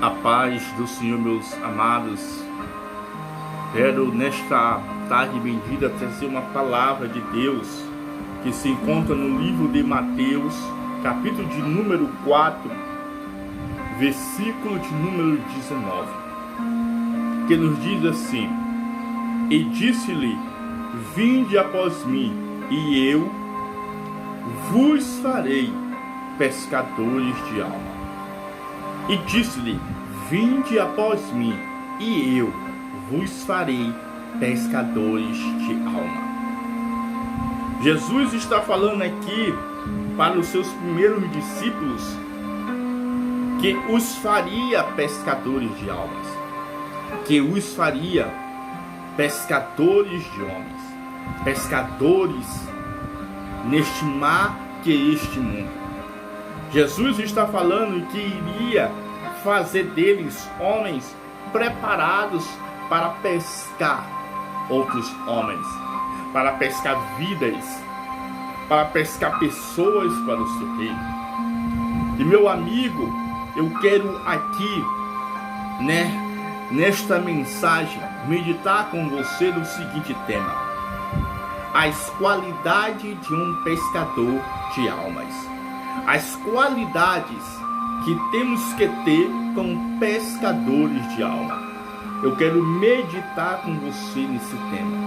A paz do Senhor, meus amados. Quero nesta tarde bendita trazer uma palavra de Deus que se encontra no livro de Mateus, capítulo de número 4, versículo de número 19, que nos diz assim: E disse-lhe: Vinde após mim, e eu vos farei pescadores de alma. E disse-lhe: Vinde após mim, e eu vos farei pescadores de alma. Jesus está falando aqui para os seus primeiros discípulos que os faria pescadores de almas, que os faria pescadores de homens, pescadores neste mar que é este mundo. Jesus está falando que iria fazer deles homens preparados para pescar outros homens, para pescar vidas, para pescar pessoas para o seu reino. E meu amigo, eu quero aqui, nesta mensagem, meditar com você no seguinte tema: as qualidades de um pescador de almas. As qualidades que temos que ter como pescadores de alma. Eu quero meditar com você nesse tema,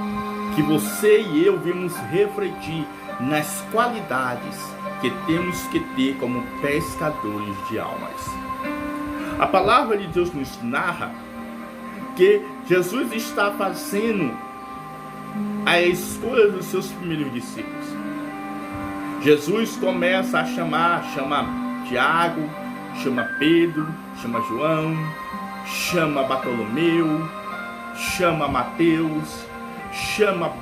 que você e eu vamos refletir nas qualidades que temos que ter como pescadores de almas. A palavra de Deus nos narra que Jesus está fazendo a escolha dos seus primeiros discípulos. Jesus começa a chama Tiago, chama Pedro, chama João, chama Bartolomeu, chama Mateus, chama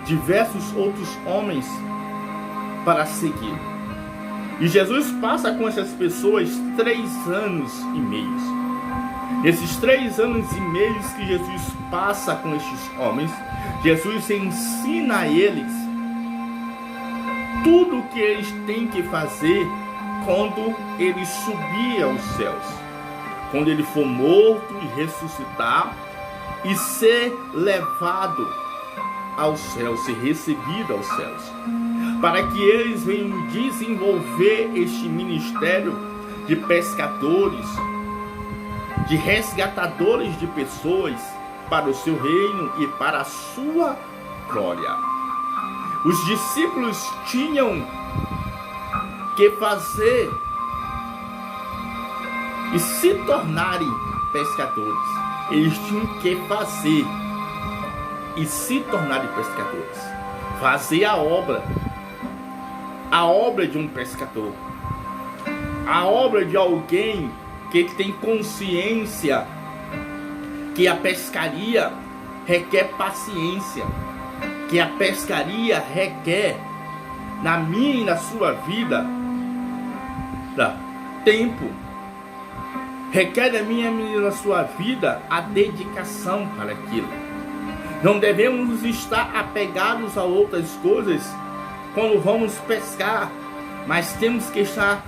diversos outros homens para seguir. E Jesus passa com essas pessoas 3 anos e meio. Nesses 3 anos e meio que Jesus passa com estes homens, Jesus ensina a eles tudo o que eles têm que fazer quando ele subir aos céus, quando ele for morto e ressuscitar e ser levado aos céus, ser recebido aos céus, para que eles venham desenvolver este ministério de pescadores, de resgatadores de pessoas para o seu reino e para a sua glória. Os discípulos tinham que fazer e se tornarem pescadores. Eles tinham que fazer e se tornarem pescadores. Fazer a obra de um pescador, a obra de alguém que tem consciência que a pescaria requer paciência, que a pescaria requer, na minha e na sua vida, tempo, requer na minha e na sua vida a dedicação para aquilo. Não devemos estar apegados a outras coisas quando vamos pescar, mas temos que estar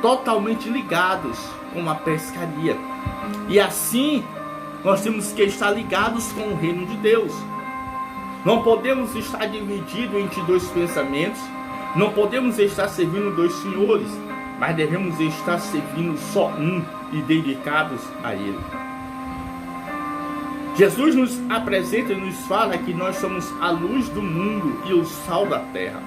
totalmente ligados com a pescaria. E assim, nós temos que estar ligados com o reino de Deus. Não podemos estar divididos entre 2 pensamentos, não podemos estar servindo 2 senhores, mas devemos estar servindo só um e dedicados a ele. Jesus nos apresenta e nos fala que nós somos a luz do mundo e o sal da terra.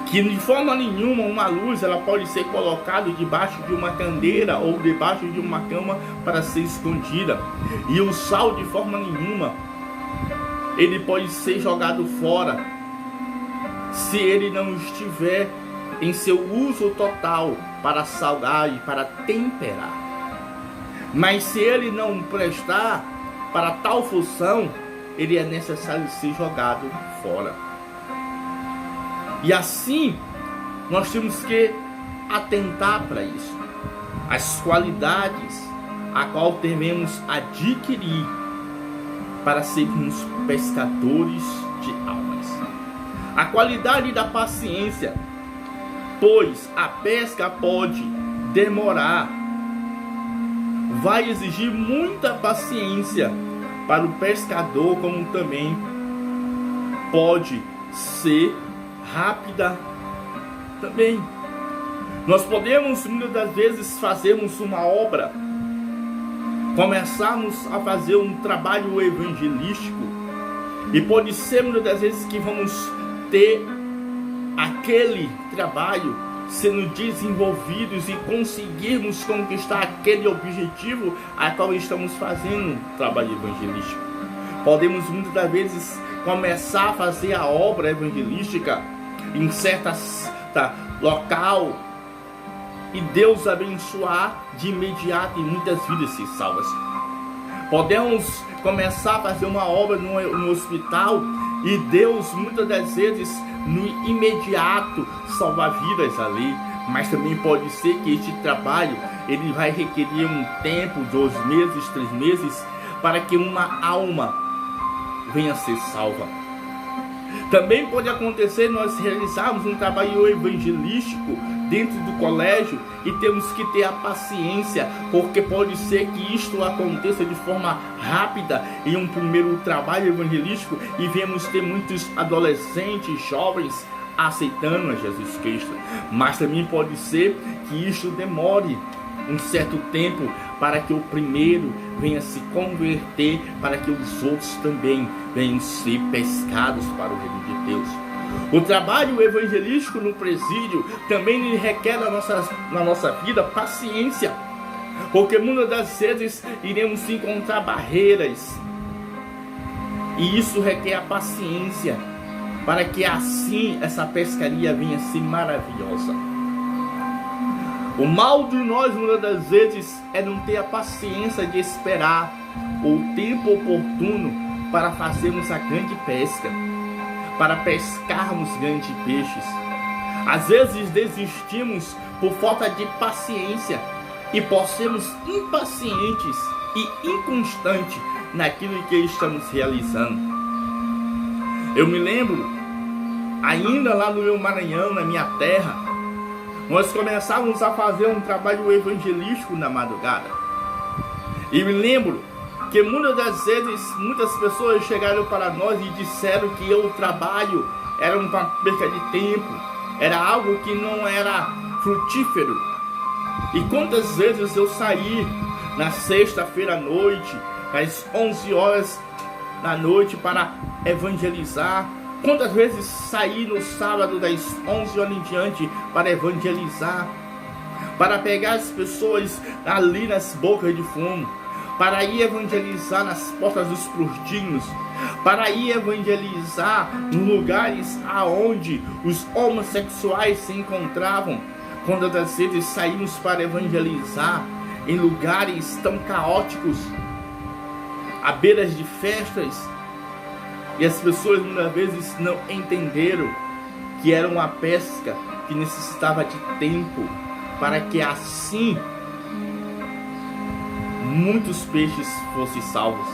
Que de forma nenhuma uma luz ela pode ser colocada debaixo de uma candeira ou debaixo de uma cama para ser escondida. E o sal de forma nenhuma ele pode ser jogado fora se ele não estiver em seu uso total para salgar e para temperar. Mas se ele não prestar para tal função, ele é necessário ser jogado fora. E assim, nós temos que atentar para isso. As qualidades a qual devemos adquirir para sermos pescadores de almas. A qualidade da paciência, pois a pesca pode demorar. Vai exigir muita paciência para o pescador, como também pode ser rápida também. Nós podemos muitas das vezes fazermos uma obra, começarmos a fazer um trabalho evangelístico, e pode ser muitas das vezes que vamos ter aquele trabalho sendo desenvolvidos e conseguirmos conquistar aquele objetivo a qual estamos fazendo um trabalho evangelístico. Podemos muitas das vezes começar a fazer a obra evangelística em certas local e Deus abençoar de imediato e muitas vidas se salvas. Podemos começar a fazer uma obra no hospital e Deus muitas das vezes no imediato salvar vidas ali. Mas também pode ser que este trabalho ele vai requerer um tempo, 2 meses, 3 meses, para que uma alma venha a ser salva. Também pode acontecer nós realizarmos um trabalho evangelístico dentro do colégio e temos que ter a paciência, porque pode ser que isto aconteça de forma rápida em um primeiro trabalho evangelístico e vemos ter muitos adolescentes, jovens aceitando a Jesus Cristo. Mas também pode ser que isto demore um certo tempo para que o primeiro venha se converter, para que os outros também venham ser pescados para o reino de Deus. O trabalho evangelístico no presídio também requer na nossa vida paciência, porque muitas das vezes iremos encontrar barreiras, e isso requer a paciência, para que assim essa pescaria venha a ser maravilhosa. O mal de nós muitas das vezes é não ter a paciência de esperar o tempo oportuno para fazermos a grande pesca, para pescarmos grandes peixes. Às vezes desistimos por falta de paciência e por sermos impacientes e inconstantes naquilo que estamos realizando. Eu me lembro, ainda lá no meu Maranhão, na minha terra, nós começávamos a fazer um trabalho evangelístico na madrugada. E me lembro que muitas das vezes, muitas pessoas chegaram para nós e disseram que o trabalho era uma perca de tempo, era algo que não era frutífero. E quantas vezes eu saí na sexta-feira à noite, às 11 horas da noite, para evangelizar. Quantas vezes saí no sábado das 11 horas em diante para evangelizar, para pegar as pessoas ali nas bocas de fumo, para ir evangelizar nas portas dos prostíbulos, para ir evangelizar em lugares aonde os homossexuais se encontravam. Quantas das vezes saímos para evangelizar em lugares tão caóticos, à beira de festas, e as pessoas muitas vezes não entenderam que era uma pesca que necessitava de tempo, para que assim muitos peixes fossem salvos.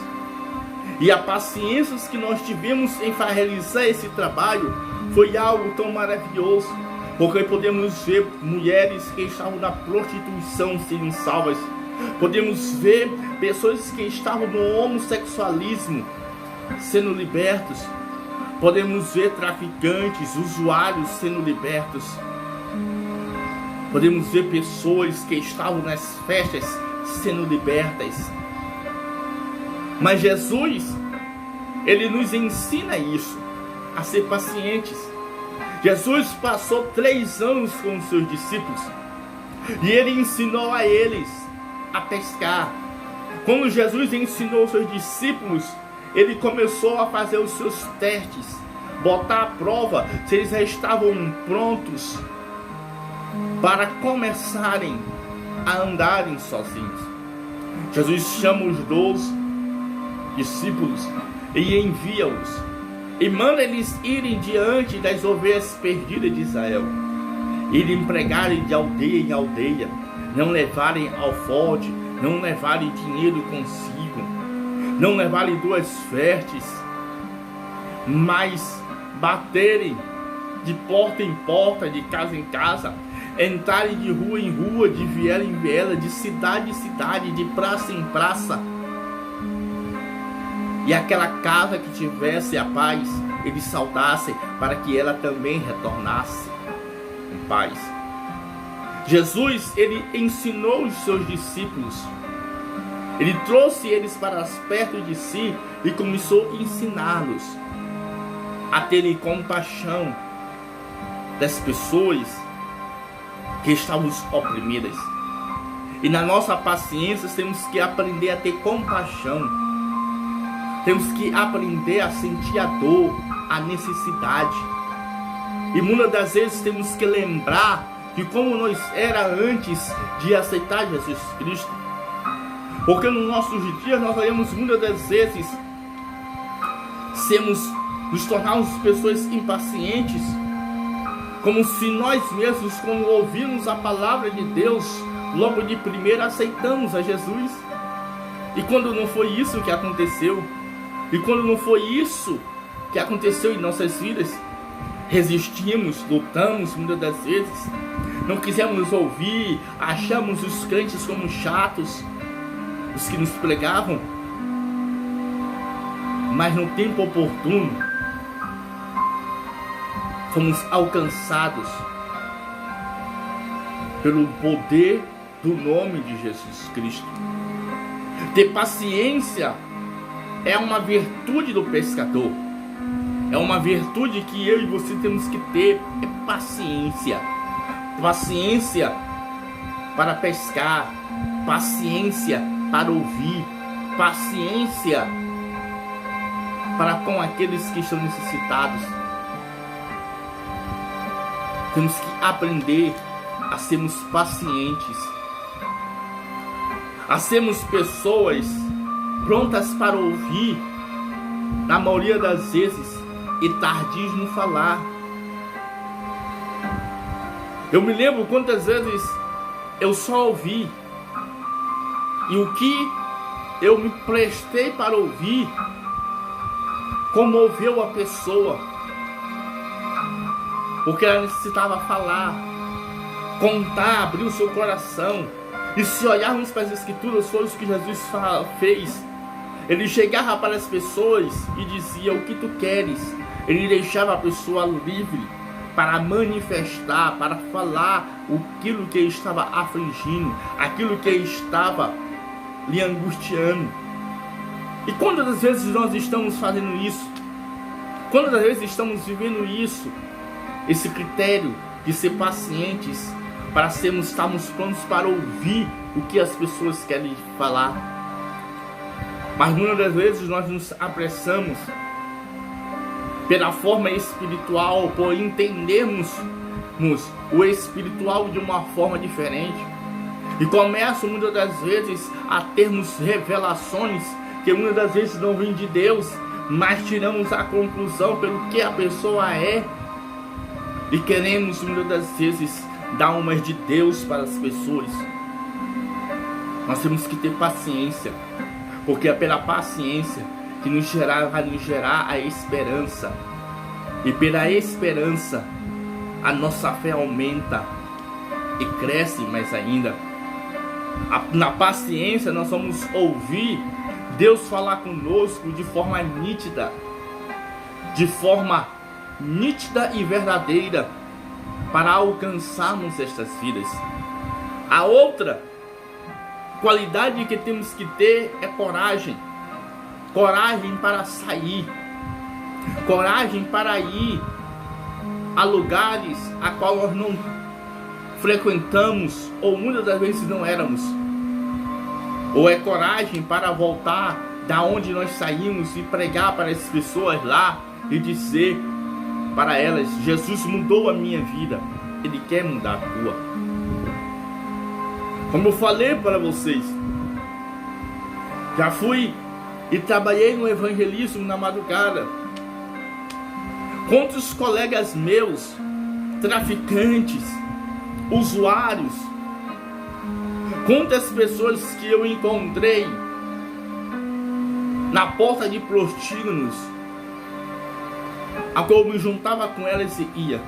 E a paciência que nós tivemos em realizar esse trabalho foi algo tão maravilhoso, porque podemos ver mulheres que estavam na prostituição sendo salvas, podemos ver pessoas que estavam no homossexualismo sendo libertos, podemos ver traficantes, usuários sendo libertos, podemos ver pessoas que estavam nas festas sendo libertas. Mas Jesus, ele nos ensina isso, a ser pacientes. Jesus passou 3 anos com os seus discípulos e ele ensinou a eles a pescar. Quando Jesus ensinou os seus discípulos, ele começou a fazer os seus testes, botar à prova se eles já estavam prontos para começarem a andarem sozinhos. Jesus chama os 12 discípulos e envia-os, e manda eles irem diante das ovelhas perdidas de Israel, irem pregarem de aldeia em aldeia, não levarem alforje, não levarem dinheiro consigo, não levarem 2 vestes, mas baterem de porta em porta, de casa em casa, entrarem de rua em rua, de viela em viela, de cidade em cidade, de praça em praça. E aquela casa que tivesse a paz, eles saudassem para que ela também retornasse em paz. Jesus, ele ensinou os seus discípulos. Ele trouxe eles para perto de si e começou a ensiná-los a terem compaixão das pessoas que estavam oprimidas. E na nossa paciência temos que aprender a ter compaixão. Temos que aprender a sentir a dor, a necessidade. E muitas das vezes temos que lembrar de como nós era antes de aceitar Jesus Cristo. Porque nos nossos dias nós vemos muitas das vezes nos tornarmos pessoas impacientes, como se nós mesmos, quando ouvimos a palavra de Deus, logo de primeira aceitamos a Jesus. E quando não foi isso que aconteceu, e quando não foi isso que aconteceu em nossas vidas, resistimos, lutamos muitas das vezes, não quisemos ouvir, achamos os crentes como chatos, os que nos pregavam. Mas no tempo oportuno, fomos alcançados pelo poder do nome de Jesus Cristo. Ter paciência é uma virtude do pescador. É uma virtude que eu e você temos que ter. É paciência. Paciência para pescar. Paciência para ouvir. Paciência para com aqueles que estão necessitados. Temos que aprender a sermos pacientes, a sermos pessoas prontas para ouvir, na maioria das vezes, e tardios no falar. Eu me lembro quantas vezes eu só ouvi, e o que eu me prestei para ouvir comoveu a pessoa, porque ela necessitava falar, contar, abrir o seu coração. E se olharmos para as Escrituras, foi o que Jesus fez. Ele chegava para as pessoas e dizia: o que tu queres? Ele deixava a pessoa livre para manifestar, para falar aquilo que estava afligindo, aquilo que estava lhe angustiando. E quantas vezes nós estamos fazendo isso? Quantas vezes estamos vivendo isso? Esse critério de ser pacientes, para estarmos prontos para ouvir o que as pessoas querem falar. Mas muitas das vezes nós nos apressamos pela forma espiritual, por entendermos o espiritual de uma forma diferente. E começam muitas das vezes a termos revelações que muitas das vezes não vêm de Deus, mas tiramos a conclusão pelo que a pessoa é. E queremos muitas das vezes dar umas de Deus para as pessoas. Nós temos que ter paciência, porque é pela paciência que vai nos gerar a esperança. E pela esperança a nossa fé aumenta e cresce mais ainda. Na paciência nós vamos ouvir Deus falar conosco de forma nítida, e verdadeira, para alcançarmos estas vidas. A outra qualidade que temos que ter é coragem. Coragem para sair, coragem para ir a lugares a qual nós não frequentamos, ou muitas das vezes não éramos. Ou é coragem para voltar da onde nós saímos e pregar para as pessoas lá e dizer para elas: Jesus mudou a minha vida, Ele quer mudar a tua. Como eu falei para vocês, já fui e trabalhei no evangelismo na madrugada. Quantos colegas meus, traficantes, usuários, quantas pessoas que eu encontrei na porta de prostíbulos, a qual eu me juntava com elas e ia.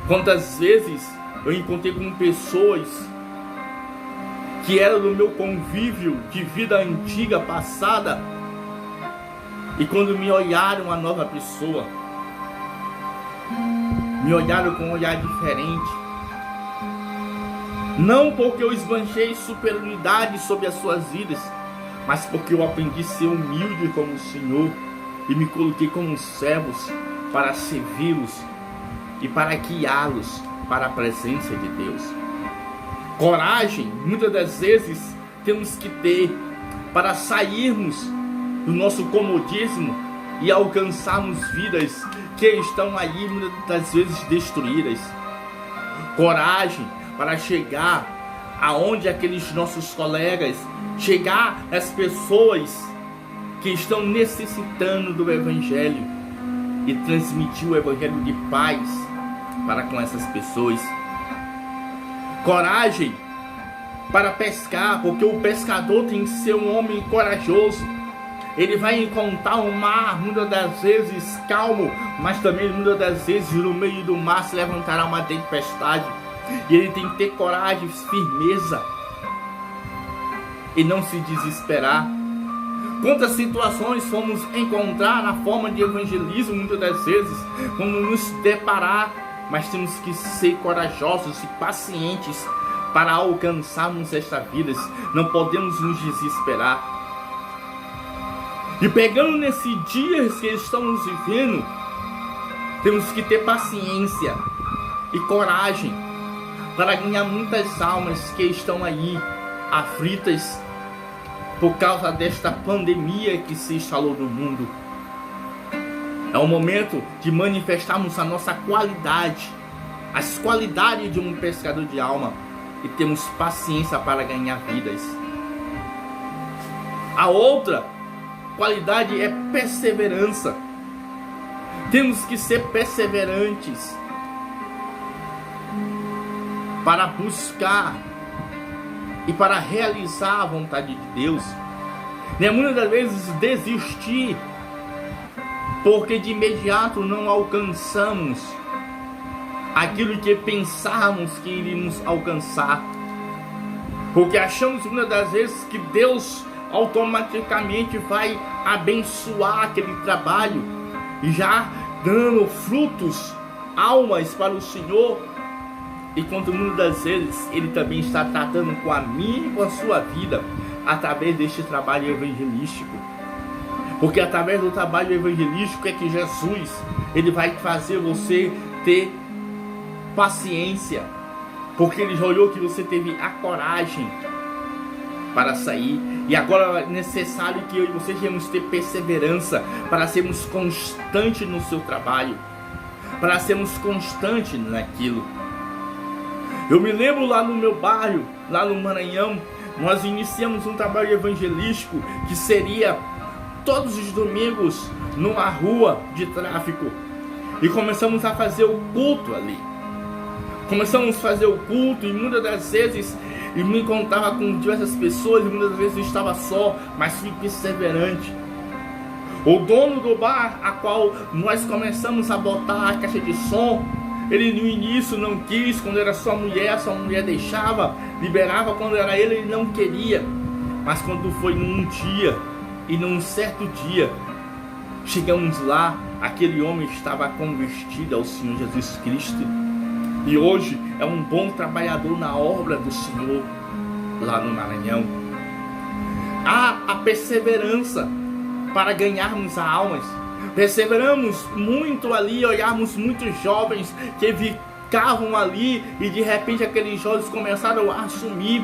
Quantas vezes eu encontrei com pessoas que eram do meu convívio de vida antiga, passada, e quando me olharam a nova pessoa, me olharam com um olhar diferente. Não porque eu esbanjei superioridade sobre as suas vidas, mas porque eu aprendi a ser humilde como o Senhor e me coloquei como servos para servi-los e para guiá-los para a presença de Deus. Coragem, muitas das vezes, temos que ter para sairmos do nosso comodismo e alcançarmos vidas que estão aí muitas das vezes destruídas. Coragem para chegar aonde aqueles nossos colegas, chegar às pessoas que estão necessitando do Evangelho e transmitir o Evangelho de paz para com essas pessoas. Coragem para pescar, porque o pescador tem que ser um homem corajoso. Ele vai encontrar um mar muitas das vezes calmo, mas também muitas das vezes no meio do mar se levantará uma tempestade. E ele tem que ter coragem, firmeza e não se desesperar. Quantas situações vamos encontrar na forma de evangelismo muitas das vezes, vamos nos deparar, mas temos que ser corajosos e pacientes para alcançarmos esta vida. Não podemos nos desesperar. E pegando nesses dias que estamos vivendo, temos que ter paciência e coragem para ganhar muitas almas que estão aí aflitas por causa desta pandemia que se instalou no mundo. É o momento de manifestarmos a nossa qualidade, as qualidades de um pescador de alma, e temos paciência para ganhar vidas. A outra qualidade é perseverança. Temos que ser perseverantes para buscar e para realizar a vontade de Deus. Muitas das vezes desistir porque de imediato não alcançamos aquilo que pensávamos que iríamos alcançar, porque achamos muitas das vezes que Deus automaticamente vai abençoar aquele trabalho e já dando frutos, almas para o Senhor, enquanto muitas das vezes Ele também está tratando com a minha e com a sua vida através deste trabalho evangelístico. Porque através do trabalho evangelístico é que Jesus, Ele vai fazer você ter paciência, porque Ele já olhou que você teve a coragem para sair, e agora é necessário que eu e você tenhamos ter perseverança para sermos constantes no seu trabalho, para sermos constantes naquilo. Eu me lembro lá no meu bairro, lá no Maranhão, nós iniciamos um trabalho evangelístico que seria todos os domingos numa rua de tráfico, e começamos a fazer o culto ali. Começamos a fazer o culto, e muitas das vezes eu me encontrava com diversas pessoas, e muitas vezes eu estava só, mas fui perseverante. O dono do bar, a qual nós começamos a botar a caixa de som, ele no início não quis, quando era sua mulher deixava, liberava, quando era ele não queria. Mas quando foi num dia, e num certo dia, chegamos lá, aquele homem estava convertido ao Senhor Jesus Cristo, e hoje é um bom trabalhador na obra do Senhor lá no Maranhão. Há a perseverança para ganharmos almas. Perseveramos muito ali, olharmos muitos jovens que ficavam ali, e de repente aqueles jovens começaram a assumir,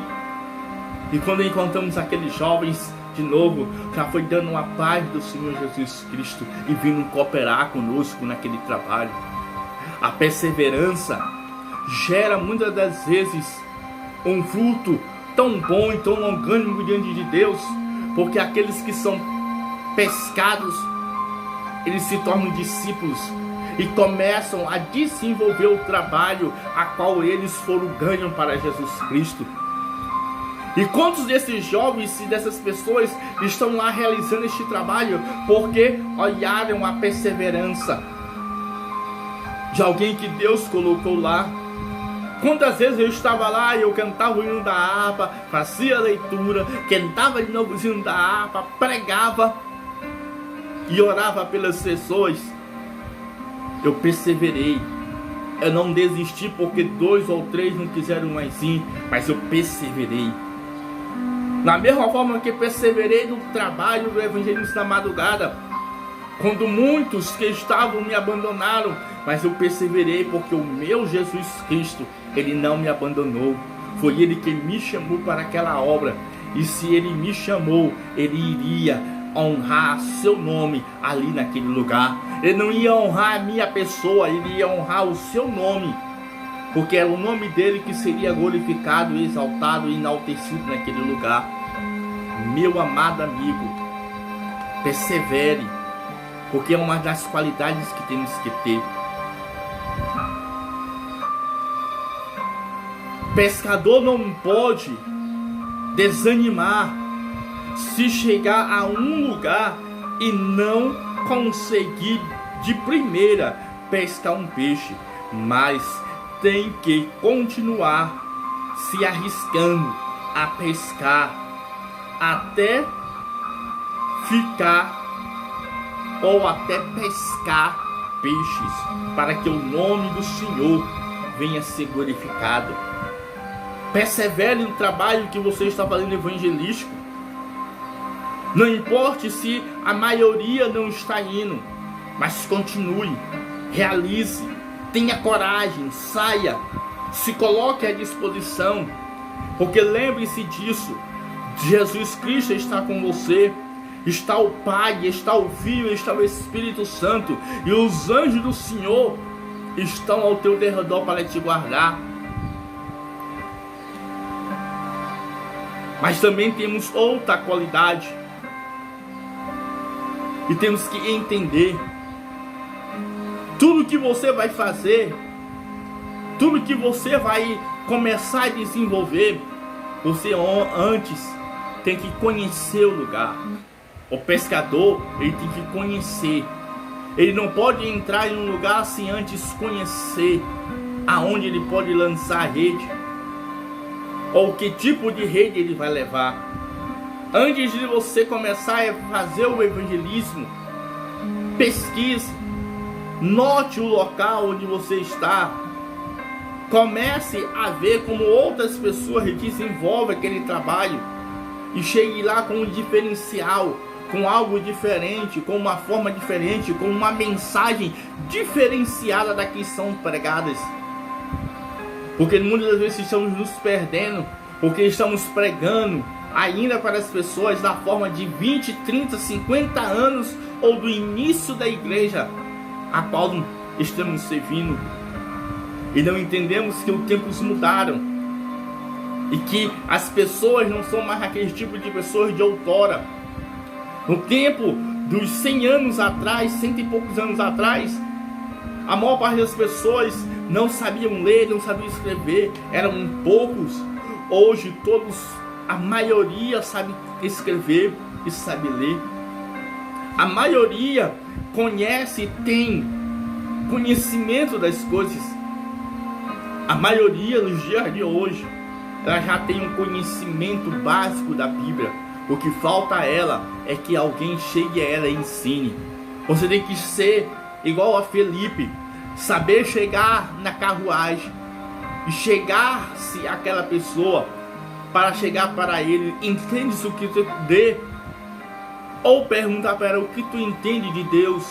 e quando encontramos aqueles jovens de novo, já foi dando uma paz do Senhor Jesus Cristo e vindo cooperar conosco naquele trabalho. A perseverança gera muitas das vezes um fruto tão bom e tão orgânico diante de Deus, porque aqueles que são pescados, eles se tornam discípulos e começam a desenvolver o trabalho a qual eles foram ganham para Jesus Cristo. E quantos desses jovens e dessas pessoas estão lá realizando este trabalho porque olharam a perseverança? de alguém que Deus colocou lá. Quantas vezes eu estava lá e eu cantava o hino da harpa, fazia a leitura, cantava de novo o hino da harpa, pregava e orava pelas pessoas. Eu perseverei. Eu não desisti porque 2 ou 3 não quiseram mais ir, mas eu perseverei. Da mesma forma que perseverei no trabalho do evangelismo da madrugada, quando muitos que estavam me abandonaram, mas eu perseverei porque o meu Jesus Cristo, Ele não me abandonou. Foi Ele que me chamou para aquela obra. E se Ele me chamou, Ele iria honrar seu nome ali naquele lugar. Ele não ia honrar a minha pessoa, Ele ia honrar o seu nome, porque era o nome dele que seria glorificado, exaltado e enaltecido naquele lugar. Meu amado amigo, persevere, porque é uma das qualidades que temos que ter. Pescador não pode desanimar se chegar a um lugar e não conseguir de primeira pescar um peixe, mas tem que continuar se arriscando a pescar até ficar ou até pescar peixes, para que o nome do Senhor venha ser glorificado. Persevere no trabalho que você está fazendo evangelístico. Não importe se a maioria não está indo, mas continue, realize, tenha coragem, saia, se coloque à disposição, porque lembre-se disso, Jesus Cristo está com você, está o Pai, está o Filho, está o Espírito Santo, e os anjos do Senhor estão ao teu derredor para te guardar. Mas também temos outra qualidade, e temos que entender: tudo que você vai fazer, tudo que você vai começar a desenvolver, você antes tem que conhecer o lugar. O pescador, ele tem que conhecer. Ele não pode entrar em um lugar sem antes conhecer aonde ele pode lançar a rede, ou que tipo de rede ele vai levar. Antes de você começar a fazer o evangelismo, pesquise, note o local onde você está, comece a ver como outras pessoas desenvolvem aquele trabalho e chegue lá com um diferencial, com algo diferente, com uma forma diferente, com uma mensagem diferenciada da que são pregadas. Porque muitas vezes estamos nos perdendo, porque estamos pregando ainda para as pessoas da forma de 20, 30, 50 anos ou do início da igreja a qual estamos servindo, e não entendemos que os tempos mudaram e que as pessoas não são mais aquele tipo de pessoas de outrora. No tempo dos 100 anos atrás, 100 e poucos anos atrás, a maior parte das pessoas não sabiam ler, não sabiam escrever, eram poucos. Hoje a maioria sabe escrever e sabe ler. A maioria conhece e tem conhecimento das coisas. A maioria nos dias de hoje, ela já tem um conhecimento básico da Bíblia. O que falta a ela é que alguém chegue a ela e ensine. Você tem que ser igual a Felipe, saber chegar na carruagem e chegar-se àquela pessoa, para chegar para ele: entendes o que tu dê? Ou perguntar para ela o que tu entende de Deus,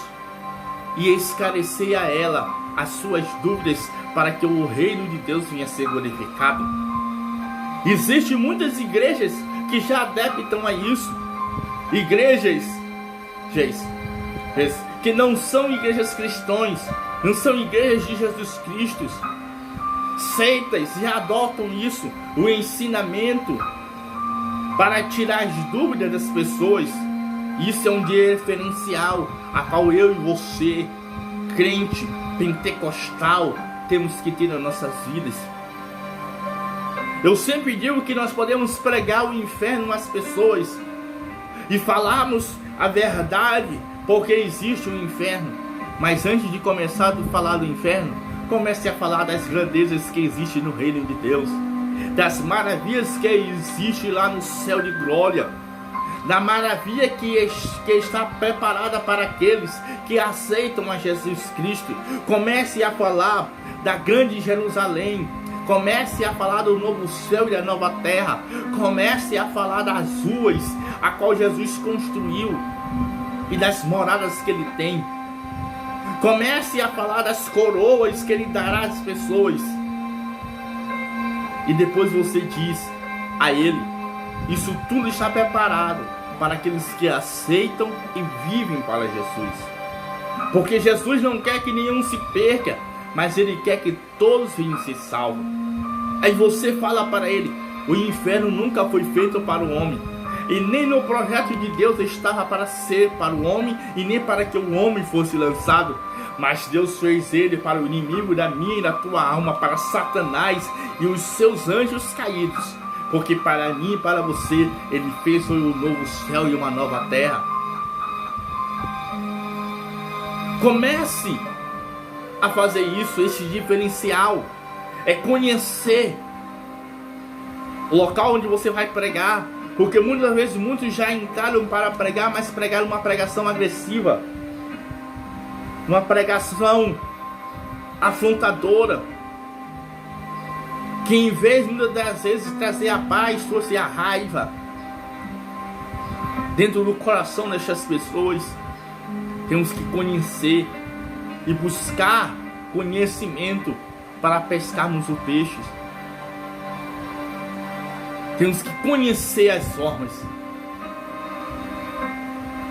e esclarecer a ela as suas dúvidas, para que o reino de Deus venha a ser glorificado. Existem muitas igrejas que já adaptam a isso. Igrejas que não são igrejas cristãs, não são igrejas de Jesus Cristo. Seitas já adotam isso, o ensinamento, para tirar as dúvidas das pessoas. Isso é um diferencial a qual eu e você, crente pentecostal, temos que ter nas nossas vidas. Eu sempre digo que nós podemos pregar o inferno às pessoas e falarmos a verdade, porque existe um inferno. Mas antes de começar a falar do inferno, comece a falar das grandezas que existem no reino de Deus, das maravilhas que existem lá no céu de glória, da maravilha que está preparada para aqueles que aceitam a Jesus Cristo. Comece a falar da grande Jerusalém. Comece a falar do novo céu e da nova terra. Comece a falar das ruas a qual Jesus construiu e das moradas que ele tem. Comece a falar das coroas que ele dará às pessoas. E depois você diz a ele: isso tudo está preparado para aqueles que aceitam e vivem para Jesus. Porque Jesus não quer que nenhum se perca, mas ele quer que todos venham ser salvos. Aí você fala para ele: o inferno nunca foi feito para o homem, e nem no projeto de Deus estava para ser para o homem, e nem para que o homem fosse lançado. Mas Deus fez ele para o inimigo da minha e da tua alma, para Satanás e os seus anjos caídos. Porque para mim e para você, ele fez um novo céu e uma nova terra. Comece a fazer isso, esse diferencial. É conhecer o local onde você vai pregar. Porque muitas vezes muitos já entraram para pregar, mas pregaram uma pregação agressiva, uma pregação afrontadora, que em vez muitas das vezes trazer a paz, trouxe a raiva dentro do coração dessas pessoas. Temos que conhecer e buscar conhecimento para pescarmos o peixe. Temos que conhecer as formas,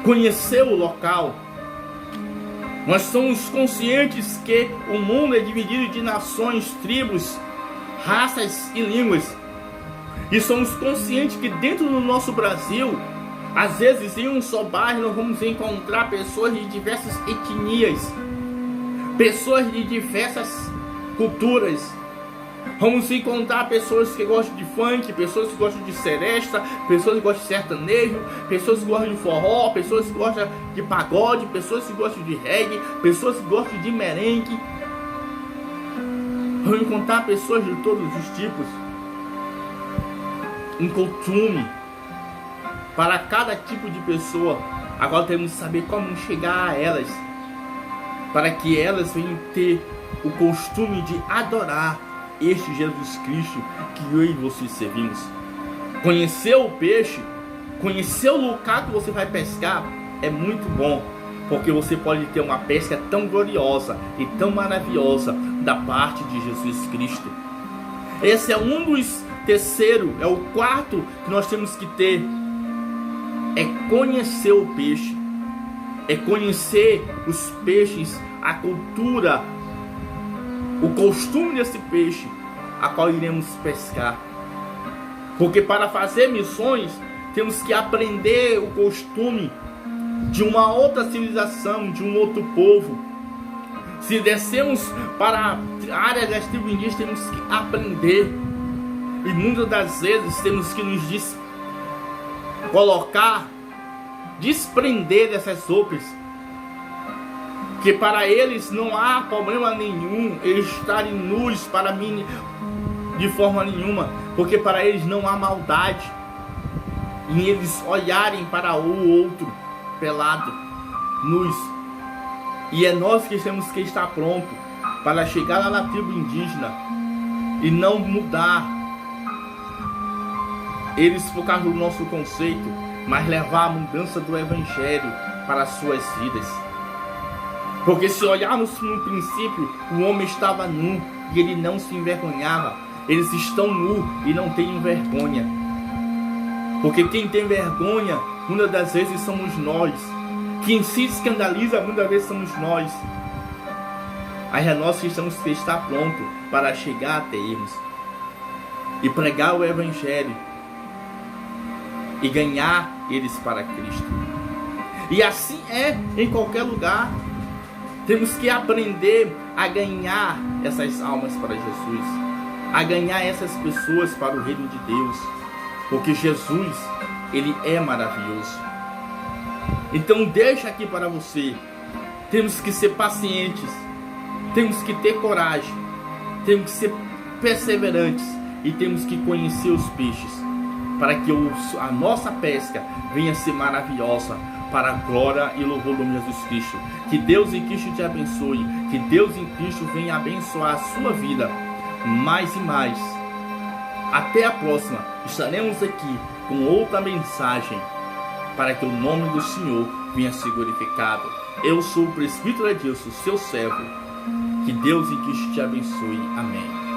conhecer o local. Nós somos conscientes que o mundo é dividido de nações, tribos, raças e línguas. E somos conscientes que dentro do nosso Brasil, às vezes em um só bairro nós vamos encontrar pessoas de diversas etnias, pessoas de diversas culturas. Vamos encontrar pessoas que gostam de funk, pessoas que gostam de seresta, pessoas que gostam de sertanejo, pessoas que gostam de forró, pessoas que gostam de pagode, pessoas que gostam de reggae, pessoas que gostam de merengue. Vamos encontrar pessoas de todos os tipos. Um costume para cada tipo de pessoa. Agora temos que saber como chegar a elas, para que elas venham ter o costume de adorar este Jesus Cristo que eu e você servimos. Conhecer o peixe, conhecer o local que você vai pescar é muito bom, porque você pode ter uma pesca tão gloriosa e tão maravilhosa da parte de Jesus Cristo. Esse é um dos terceiro, é o quarto que nós temos que ter. É conhecer o peixe, é conhecer os peixes, a cultura, o costume desse peixe a qual iremos pescar. Porque para fazer missões temos que aprender o costume de uma outra civilização, de um outro povo. Se descemos para a área das tribos indígenas, temos que aprender. E muitas das vezes temos que nos desprender dessas roupas, que para eles não há problema nenhum eles estarem nus, para mim de forma nenhuma, porque para eles não há maldade em eles olharem para o outro pelado, nus. E é nós que temos que estar pronto para chegar lá na tribo indígena e não mudar eles por causa do nosso conceito, mas levar a mudança do evangelho para as suas vidas. Porque se olharmos no princípio, o homem estava nu e ele não se envergonhava. Eles estão nu e não têm vergonha. Porque quem tem vergonha, muitas das vezes somos nós. Quem se escandaliza, muitas vezes somos nós. Mas é nós que temos que estar prontos para chegar até eles e pregar o evangelho e ganhar eles para Cristo. E assim é em qualquer lugar. Temos que aprender a ganhar essas almas para Jesus, a ganhar essas pessoas para o reino de Deus, porque Jesus, ele é maravilhoso. Então deixa aqui para você Temos que ser pacientes, temos que ter coragem, temos que ser perseverantes e temos que conhecer os peixes, para que a nossa pesca venha a ser maravilhosa, para a glória e louvor do nome de Jesus Cristo. Que Deus em Cristo te abençoe, que Deus em Cristo venha abençoar a sua vida mais e mais. Até a próxima, estaremos aqui com outra mensagem, para que o nome do Senhor venha a ser glorificado. Eu sou o presbítero Edilson, seu servo. Que Deus em Cristo te abençoe. Amém.